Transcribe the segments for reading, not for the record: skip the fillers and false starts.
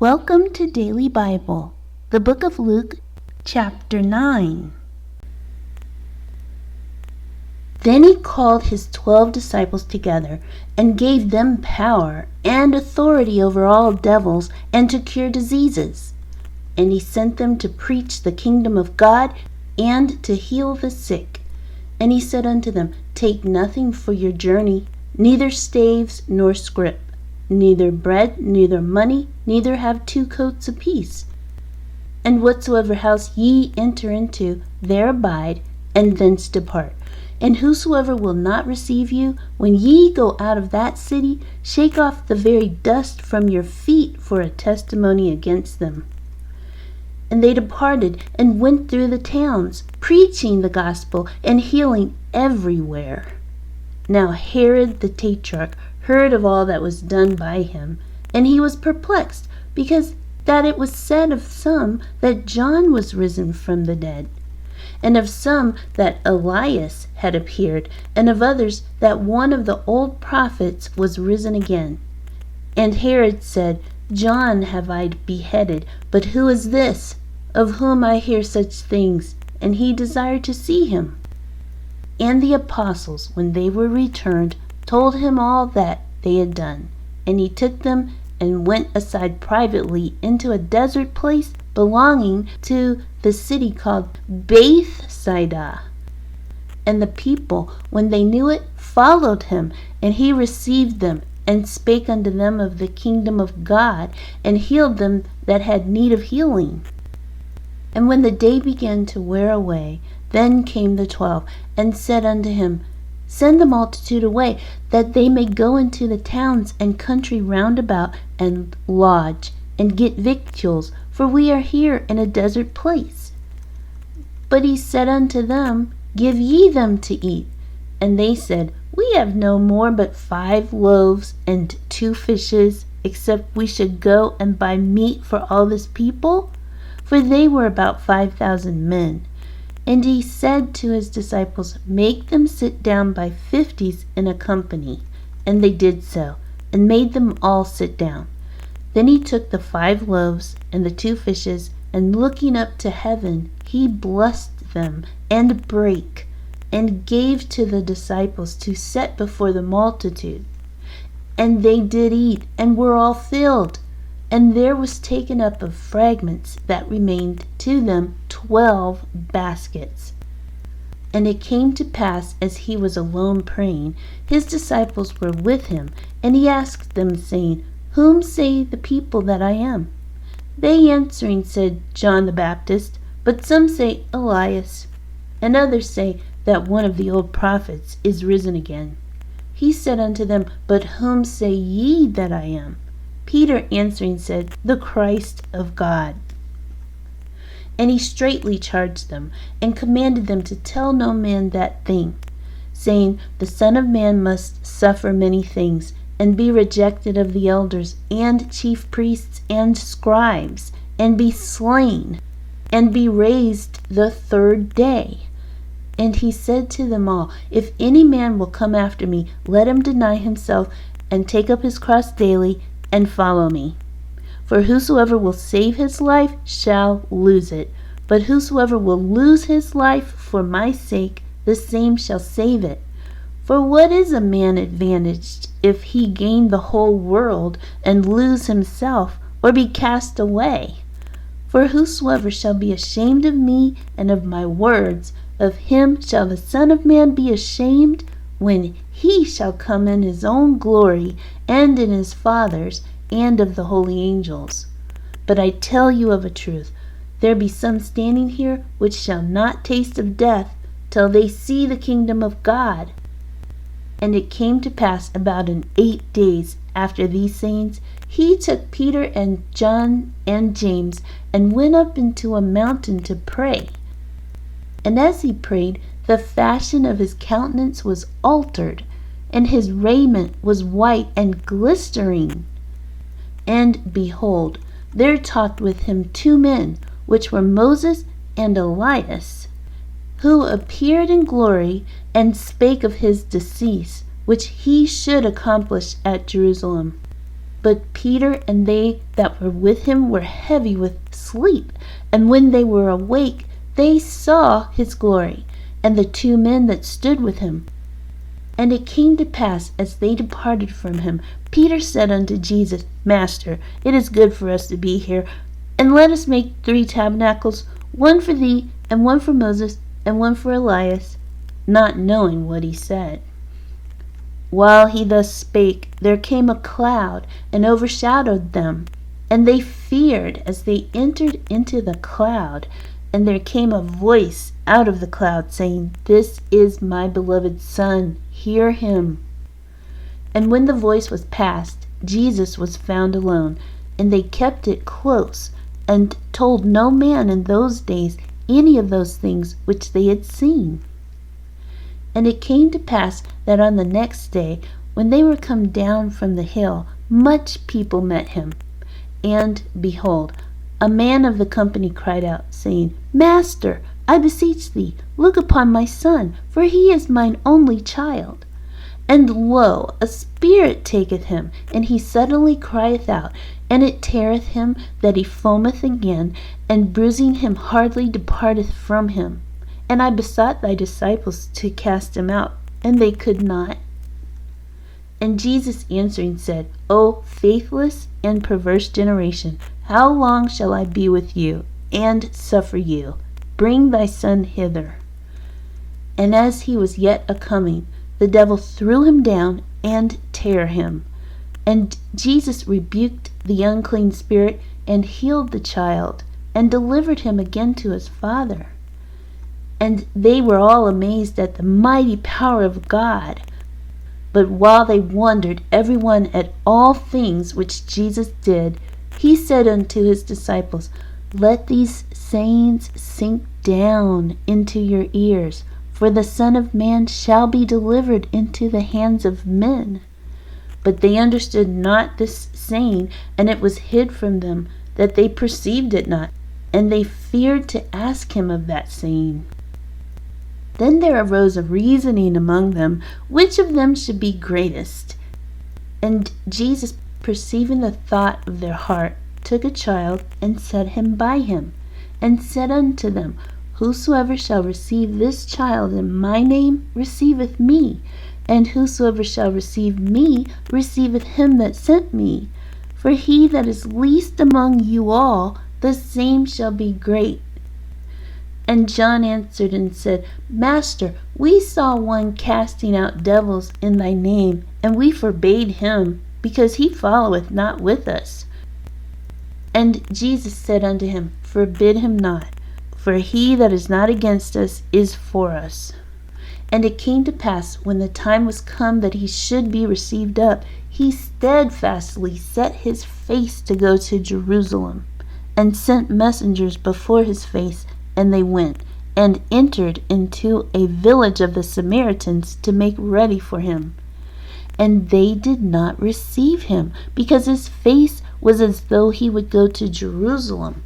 Welcome to Daily Bible, the book of Luke, chapter 9. Then he called his 12 disciples together and gave them power and authority over all devils and to cure diseases. And he sent them to preach the kingdom of God and to heal the sick. And he said unto them, Take nothing for your journey, neither staves nor scrip, neither bread, neither money, neither have 2 coats apiece. And whatsoever house ye enter into, there abide, and thence depart. And whosoever will not receive you, when ye go out of that city, shake off the very dust from your feet for a testimony against them. And they departed and went through the towns, preaching the gospel and healing everywhere. Now Herod the Tetrarch heard of all that was done by him, and he was perplexed, because that it was said of some that John was risen from the dead, and of some that Elias had appeared, and of others that one of the old prophets was risen again. And Herod said, John have I beheaded, but who is this, of whom I hear such things? And he desired to see him. And the apostles, when they were returned, told him all that they had done. And he took them and went aside privately into a desert place belonging to the city called Bethsaida. And the people, when they knew it, followed him, and he received them, and spake unto them of the kingdom of God, and healed them that had need of healing. And when the day began to wear away, then came the 12, and said unto him, Send the multitude away, that they may go into the towns and country round about, and lodge, and get victuals, for we are here in a desert place. But he said unto them, Give ye them to eat. And they said, We have no more but 5 loaves and 2 fishes, except we should go and buy meat for all this people? For they were about 5,000 men. And he said to his disciples, Make them sit down by 50s in a company. And they did so, and made them all sit down. Then he took the 5 loaves and the 2 fishes, and looking up to heaven, he blessed them, and brake, and gave to the disciples to set before the multitude. And they did eat, and were all filled. And there was taken up of fragments that remained to them 12 baskets. And it came to pass, as he was alone praying, his disciples were with him, and he asked them, saying, Whom say the people that I am? They answering said, John the Baptist, but some say Elias, and others say that one of the old prophets is risen again. He said unto them, But whom say ye that I am? Peter answering said, The Christ of God. And he straitly charged them, and commanded them to tell no man that thing, saying, The Son of Man must suffer many things, and be rejected of the elders, and chief priests, and scribes, and be slain, and be raised the 3rd day. And he said to them all, If any man will come after me, let him deny himself, and take up his cross daily, and follow me. For whosoever will save his life shall lose it, but whosoever will lose his life for my sake, the same shall save it. For what is a man advantaged if he gain the whole world, and lose himself, or be cast away? For whosoever shall be ashamed of me and of my words, of him shall the Son of Man be ashamed, when he shall come in his own glory, and in his Father's, and of the holy angels. But I tell you of a truth, there be some standing here which shall not taste of death till they see the kingdom of God. And it came to pass about in 8 days after these sayings, he took Peter and John and James, and went up into a mountain to pray. And as he prayed, the fashion of his countenance was altered, and his raiment was white and glistering. And behold, there talked with him 2 men, which were Moses and Elias, who appeared in glory, and spake of his decease, which he should accomplish at Jerusalem. But Peter and they that were with him were heavy with sleep, and when they were awake, they saw his glory, and the two men that stood with him. And it came to pass, as they departed from him, Peter said unto Jesus, Master, it is good for us to be here, and let us make 3 tabernacles, one for thee, and one for Moses, and one for Elias, not knowing what he said. While he thus spake, there came a cloud, and overshadowed them. And they feared as they entered into the cloud. And there came a voice out of the cloud, saying, This is my beloved Son, hear him. And when the voice was past, Jesus was found alone, and they kept it close, and told no man in those days any of those things which they had seen. And it came to pass that on the next day, when they were come down from the hill, much people met him. And, behold, a man of the company cried out, saying, Master, I beseech thee, look upon my son, for he is mine only child. And lo, a spirit taketh him, and he suddenly crieth out, and it teareth him that he foameth again, and bruising him hardly departeth from him. And I besought thy disciples to cast him out, and they could not. And Jesus answering said, O faithless and perverse generation, how long shall I be with you, and suffer you? Bring thy son hither. And as he was yet a-coming, the devil threw him down, and tare him. And Jesus rebuked the unclean spirit, and healed the child, and delivered him again to his father. And they were all amazed at the mighty power of God. But while they wondered every one at all things which Jesus did, he said unto his disciples, Let these sayings sink down into your ears, for the Son of Man shall be delivered into the hands of men. But they understood not this saying, and it was hid from them, that they perceived it not, and they feared to ask him of that saying. Then there arose a reasoning among them, which of them should be greatest. And Jesus, perceiving the thought of their heart, took a child, and set him by him, and said unto them, Whosoever shall receive this child in my name receiveth me, and whosoever shall receive me receiveth him that sent me. For he that is least among you all, the same shall be great. And John answered and said, Master, we saw one casting out devils in thy name, and we forbade him, because he followeth not with us. And Jesus said unto him, Forbid him not, for he that is not against us is for us. And it came to pass, when the time was come that he should be received up, he steadfastly set his face to go to Jerusalem, and sent messengers before his face, and they went, and entered into a village of the Samaritans to make ready for him. And they did not receive him, because his face was as though he would go to Jerusalem.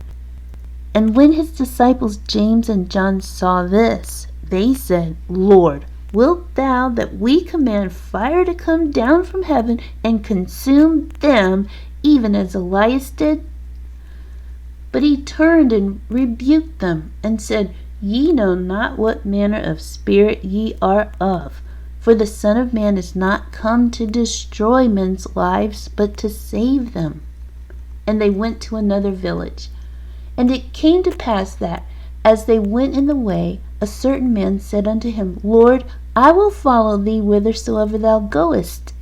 And when his disciples James and John saw this, they said, Lord, wilt thou that we command fire to come down from heaven and consume them, even as Elias did? But he turned and rebuked them, and said, Ye know not what manner of spirit ye are of. For the Son of Man is not come to destroy men's lives, but to save them. And they went to another village. And it came to pass that, as they went in the way, a certain man said unto him, Lord, I will follow thee whithersoever thou goest.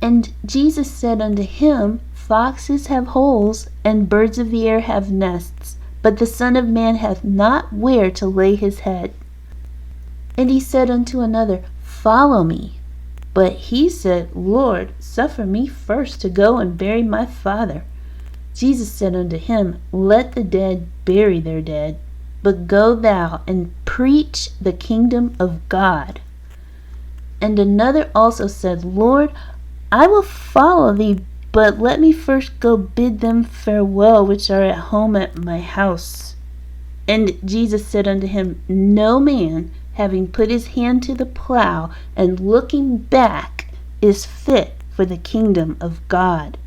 And Jesus said unto him, Foxes have holes, and birds of the air have nests, but the Son of Man hath not where to lay his head. And he said unto another, Follow me. But he said, Lord, suffer me first to go and bury my father. Jesus said unto him, Let the dead bury their dead, but go thou and preach the kingdom of God. And another also said, Lord, I will follow thee, but let me first go bid them farewell which are at home at my house. And Jesus said unto him, No man, having put his hand to the plow, and looking back, is fit for the kingdom of God.